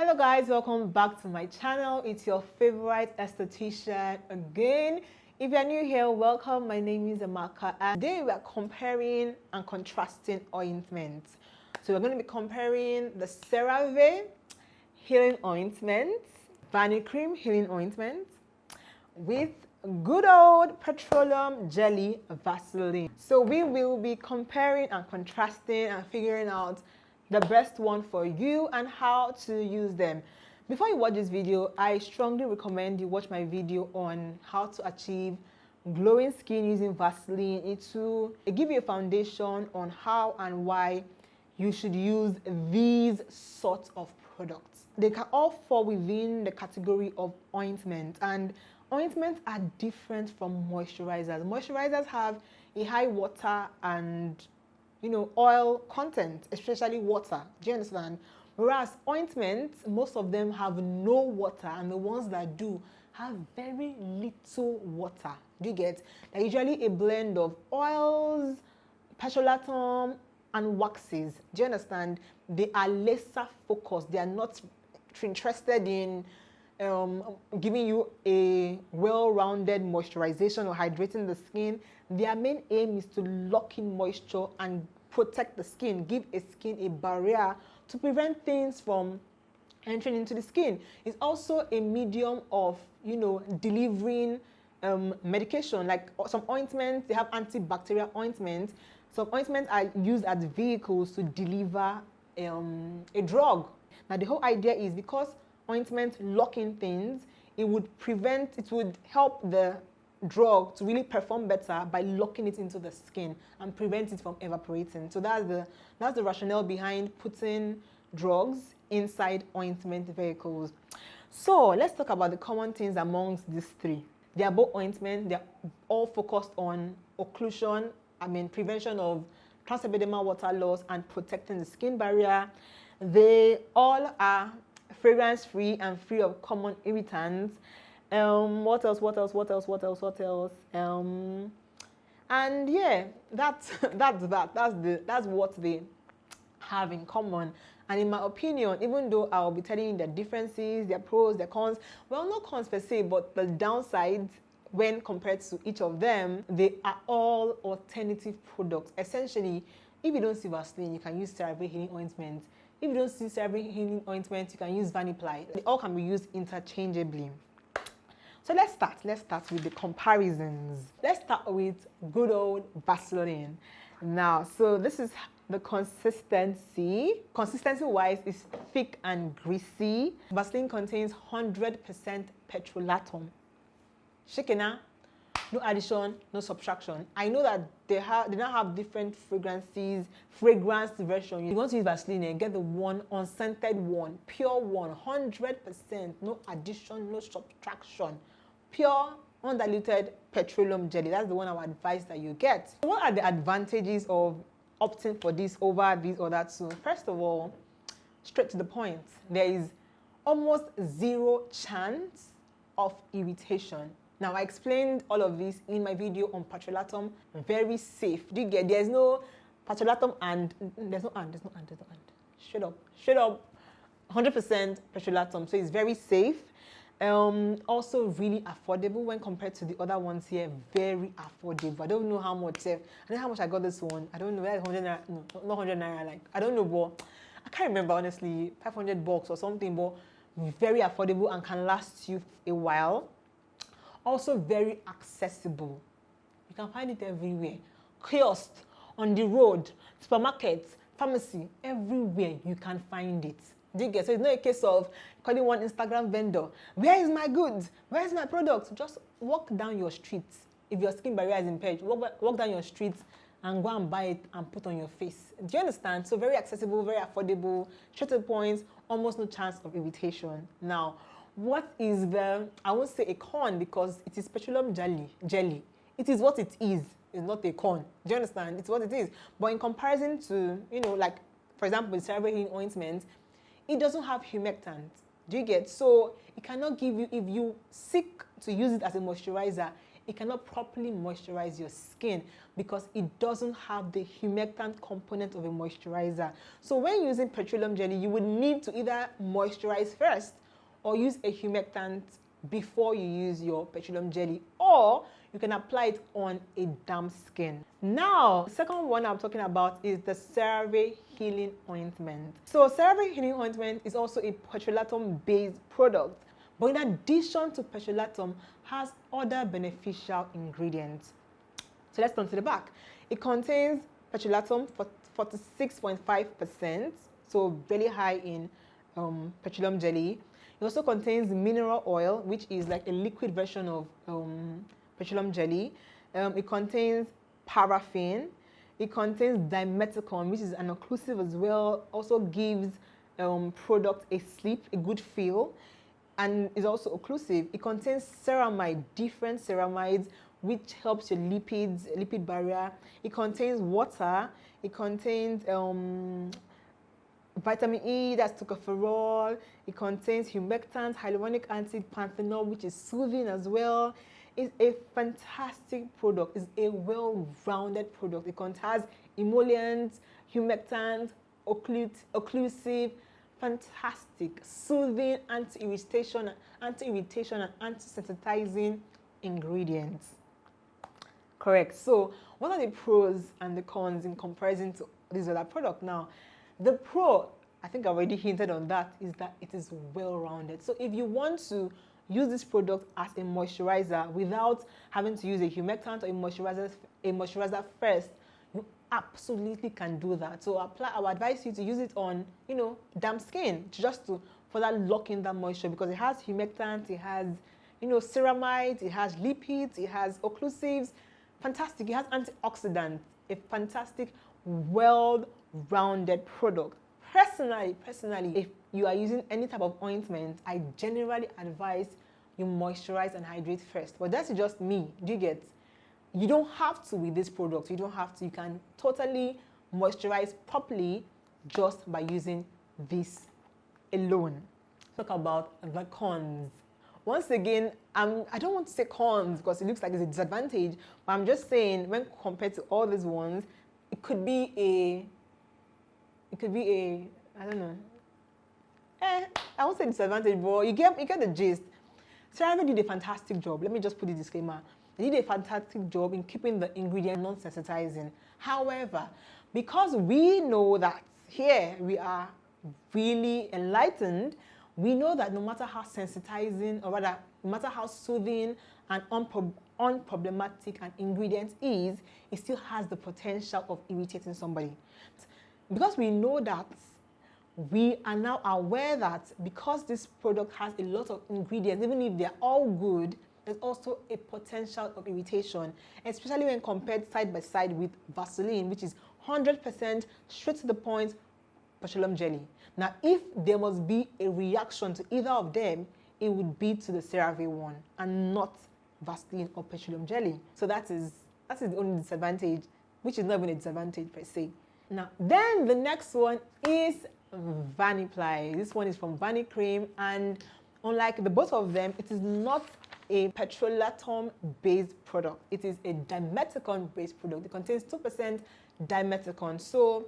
Hello guys, welcome back to my channel. It's your favorite esthetician again. If you're new here, welcome. My name is Amaka, and today we are comparing and contrasting ointments. So we're going to be comparing the Cerave healing ointment, Vanicream healing ointment with good old petroleum jelly Vaseline. So we will be comparing and contrasting and figuring out the best one for you and how to use them. Before you watch this video, I strongly recommend you watch my video on how to achieve glowing skin using Vaseline. It will give you a foundation on how and why you should use these sorts of products. They can all fall within the category of ointment, and ointments are different from moisturizers. Moisturizers have a high water and oil content, especially water. Do you understand? Whereas ointments, most of them have no water, and the ones that do have very little water. Do you get? They're usually a blend of oils, petrolatum, and waxes. Do you understand? They are laser focused. They are not interested in giving you a well-rounded moisturization or hydrating the skin. Their main aim is to lock in moisture and protect the skin, give a skin a barrier to prevent things from entering into the skin. It's also a medium of delivering medication. Like some ointments, they have antibacterial ointments. Some ointments are used as vehicles to deliver a drug. Now the whole idea is because ointments lock in things, it would help the drug to really perform better by locking it into the skin and prevent it from evaporating. So that's the rationale behind putting drugs inside ointment vehicles. So let's talk about the common things amongst these three. They are both ointments. They're all focused on occlusion, prevention of transepidermal water loss and protecting the skin barrier. They all are fragrance-free and free of common irritants. What else? And yeah, that's what they have in common. And in my opinion, even though I'll be telling you the differences, their pros, their cons, well, not cons per se, but the downsides when compared to each of them, they are all alternative products. Essentially, if you don't see Vaseline, you can use Cerave healing ointment. If you don't see Cerave healing ointment, you can use Vanicream. They all can be used interchangeably. So let's start with the comparisons. Let's start with good old Vaseline. Now, so this is the consistency. Consistency-wise, it's thick and greasy. Vaseline contains 100% petrolatum. Shikena, no addition, no subtraction. I know that they now have different fragrance version. You want to use Vaseline, get the one unscented one, pure one, 100%, no addition, no subtraction. Pure, undiluted petroleum jelly. That's the one I would advise that you get. What are the advantages of opting for this over these other two? First of all, straight to the point. There is almost zero chance of irritation. Now, I explained all of this in my video on petrolatum. Very safe. Do you get? There's no petrolatum and there's no and. Straight up. 100% petrolatum. So it's very safe. Also really affordable when compared to the other ones here. Very affordable. I don't know how much. I don't know how much I got this one. I don't know. That's 100 naira. No, not 100 naira. Like I don't know, but I can't remember honestly. $500 or something, but very affordable and can last you a while. Also very accessible. You can find it everywhere. Kiosk, on the road, supermarket, pharmacy, everywhere you can find it. Do you get? So it's not a case of calling one Instagram vendor. Where is my goods? Where is my product? Just walk down your street. If your skin barrier is impaired, walk down your street and go and buy it and put on your face. Do you understand? So very accessible, very affordable, straight to the point, almost no chance of irritation. Now, what is I won't say a con because it is petroleum jelly. It is what it is. It's not a con. Do you understand? It's what it is. But in comparison to, like, for example, with Cerave healing ointment, it doesn't have humectant. Do you get? So it cannot give you, if you seek to use it as a moisturizer, it cannot properly moisturize your skin because it doesn't have the humectant component of a moisturizer. So when using petroleum jelly, you would need to either moisturize first or use a humectant before you use your petroleum jelly, or you can apply it on a damp skin. Now, the second one I'm talking about is the Cerave Healing Ointment. So Cerave Healing Ointment is also a petrolatum-based product, but in addition to petrolatum, has other beneficial ingredients. So let's turn to the back. It contains petrolatum for 46.5%, so very high in petroleum jelly. It also contains mineral oil, which is like a liquid version of petroleum jelly. It contains paraffin. It contains dimethicone, which is an occlusive as well. Also gives product a sleep, a good feel, and is also occlusive. It contains ceramide, different ceramides, which helps your lipid barrier. It contains water. It contains vitamin E, that's tocopherol. It contains humectants, hyaluronic acid, panthenol, which is soothing as well. It's a fantastic product. It's a well-rounded product. It contains emollients, humectants, occlusive, fantastic, soothing, anti-irritation, and anti-sensitizing ingredients. Correct. So what are the pros and the cons in comparison to this other product? Now, the pro, I think I already hinted on that, is that it is well-rounded. So if you want to use this product as a moisturizer without having to use a humectant or a moisturizer first, you absolutely can do that. So I would advise you to use it on, damp skin, just to further lock in that moisture, because it has humectants, it has, ceramides, it has lipids, it has occlusives. Fantastic. It has antioxidants. A fantastic, well-rounded product. Personally, if you are using any type of ointment, I generally advise you moisturize and hydrate first. But that's just me. Do you get? You don't have to with this product. You don't have to. You can totally moisturize properly just by using this alone. Talk about the cons. Once again, I don't want to say cons because it looks like it's a disadvantage, but I'm just saying when compared to all these ones, it could be a, I don't know. I won't say disadvantage, but you get the gist. Cerave did a fantastic job. Let me just put a disclaimer. They did a fantastic job in keeping the ingredient non-sensitizing. However, because we know that here we are really enlightened, we know that no matter how sensitizing, or rather, no matter how soothing and unproblematic an ingredient is, it still has the potential of irritating somebody. Because we know that, we are now aware that because this product has a lot of ingredients, even if they're all good, there's also a potential of irritation, especially when compared side by side with Vaseline, which is 100% straight to the point petroleum jelly. Now, if there must be a reaction to either of them, it would be to the Cerave one and not Vaseline or petroleum jelly. So that is the only disadvantage, which is not even a disadvantage per se. Now, then the next one is Vanicream. This one is from Vanicream, and unlike the both of them, it is not a petrolatum-based product. It is a dimethicone-based product. It contains 2% dimethicone. So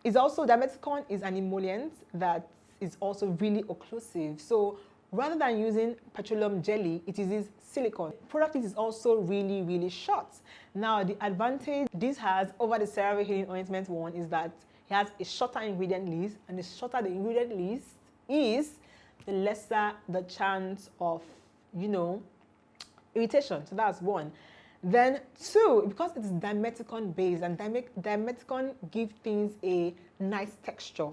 it's also, dimethicone is an emollient that is also really occlusive. So rather than using petroleum jelly, it uses silicone. Product is also really, really short. Now, the advantage this has over the Cerave Healing Ointment one is that it has a shorter ingredient list, and the shorter the ingredient list is, the lesser the chance of, irritation. So that's one. Then two, because it is dimethicone based, and dimethicone gives things a nice texture.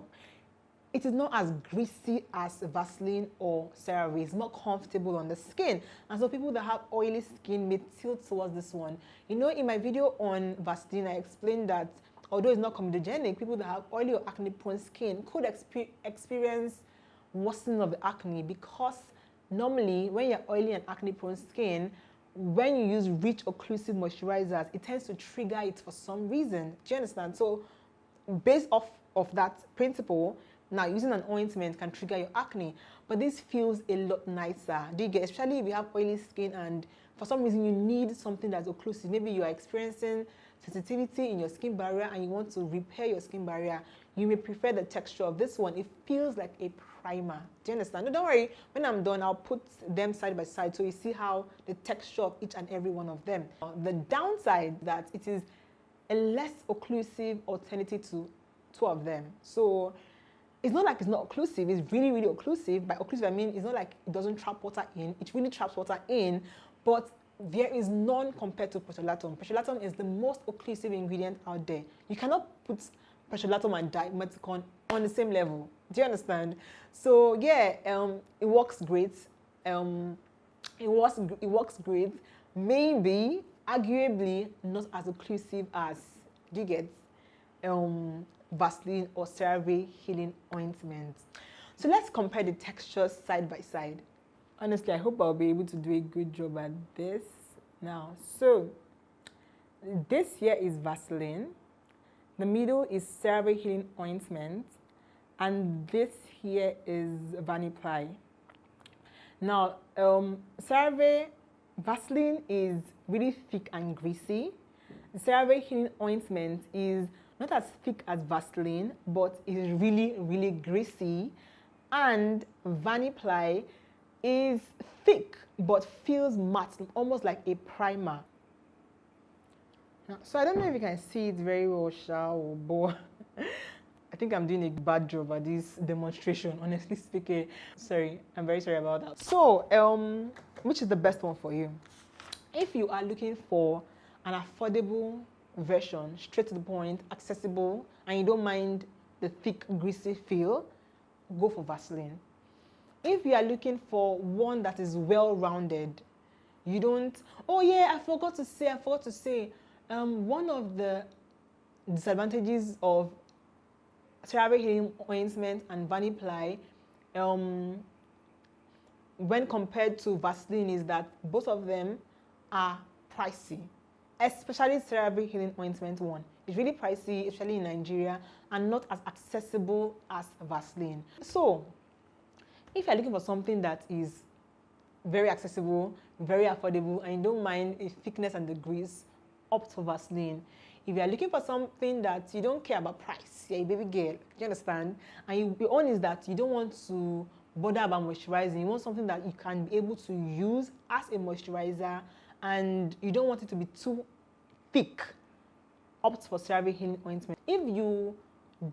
It is not as greasy as Vaseline or Cerave. It's more comfortable on the skin. And so people that have oily skin may tilt towards this one. In my video on Vaseline, I explained that although it's not comedogenic, people that have oily or acne-prone skin could experience worsening of the acne, because normally when you're oily and acne-prone skin, when you use rich occlusive moisturizers, it tends to trigger it for some reason. Do you understand? So based off of that principle, now using an ointment can trigger your acne, but this feels a lot nicer. Do you get? Especially if you have oily skin and for some reason you need something that's occlusive. Maybe you are experiencing sensitivity in your skin barrier and you want to repair your skin barrier, you may prefer the texture of this one. It feels like a primer. Do you understand? No, don't worry. When I'm done, I'll put them side by side so you see how the texture of each and every one of them. The downside that it is a less occlusive alternative to two of them. So it's not like it's not occlusive. It's really, really occlusive. By occlusive, I mean it's not like it doesn't trap water in. It really traps water in, but there is none compared to petrolatum. Petrolatum is the most occlusive ingredient out there. You cannot put petrolatum and dimethicone on the same level. Do you understand? So yeah, it works great. It works great. Maybe, arguably, not as occlusive as, do you get, Vaseline or Cerave healing ointment. So let's compare the textures side by side. Honestly, I hope I'll be able to do a good job at this now. So this here is Vaseline. The middle is Cerave healing ointment. And this here is Vanicream. Now, Cerave Vaseline is really thick and greasy. Cerave healing ointment is not as thick as Vaseline, but is really, really greasy. And Vanicream is thick, but feels matte, almost like a primer. Now, so I don't know if you can see it very well, but I think I'm doing a bad job at this demonstration, honestly speaking. Sorry, I'm very sorry about that. So, which is the best one for you? If you are looking for an affordable version, straight to the point, accessible, and you don't mind the thick, greasy feel, go for Vaseline. If you are looking for one that is well-rounded, you don't, oh yeah, I forgot to say, one of the disadvantages of Cerave healing ointment and Vanicream when compared to Vaseline is that both of them are pricey, especially Cerave healing ointment one. It's really pricey, especially in Nigeria, and not as accessible as Vaseline. So if you're looking for something that is very accessible, very affordable, and you don't mind the thickness and the grease, opt for Vaseline. If you're looking for something that you don't care about price, you're a baby girl, do you understand? And your own is that you don't want to bother about moisturizing. You want something that you can be able to use as a moisturizer, and you don't want it to be too thick, opt for Cerave healing ointment. If you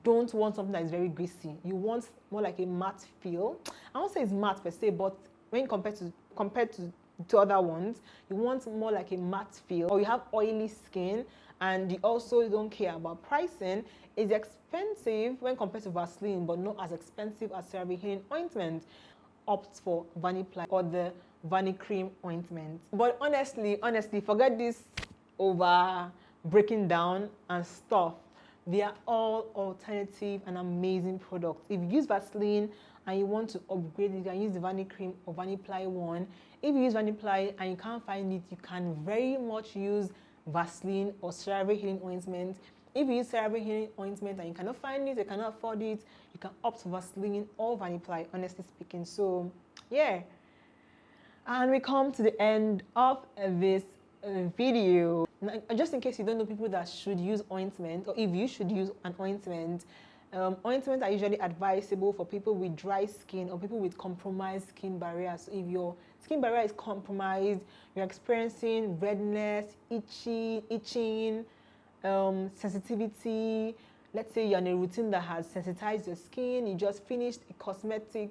don't want something that is very greasy, you want more like a matte feel. I won't say it's matte per se, but when compared to other ones, you want more like a matte feel, or you have oily skin and you also don't care about pricing. It's expensive when compared to Vaseline, but not as expensive as Cerave healing ointment. Opt for Vanicream or the Vanicream ointment. But honestly, forget this over breaking down and stuff. They are all alternative and amazing products. If you use Vaseline and you want to upgrade, you can use the Vanicream or Vanicream one. If you use Vanicream and you can't find it, you can very much use Vaseline or Cerave healing ointment. If you use Cerave healing ointment and you cannot find it, you cannot afford it, you can opt for Vaseline or Vanicream, honestly speaking. So yeah, and we come to the end of this video. Now, just in case you don't know people that should use ointment, or if you should use an ointment, ointments are usually advisable for people with dry skin or people with compromised skin barriers. So if your skin barrier is compromised, you're experiencing redness, itching, sensitivity. Let's say you're in a routine that has sensitized your skin, you just finished a cosmetic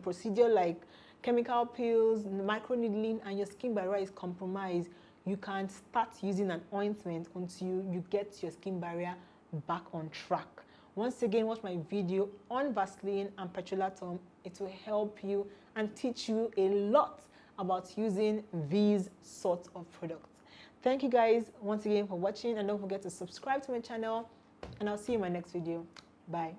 procedure like chemical peels, microneedling, and your skin barrier is compromised, you can start using an ointment until you get your skin barrier back on track. Once again, watch my video on Vaseline and petrolatum. It will help you and teach you a lot about using these sorts of products. Thank you guys once again for watching, and don't forget to subscribe to my channel, and I'll see you in my next video. Bye.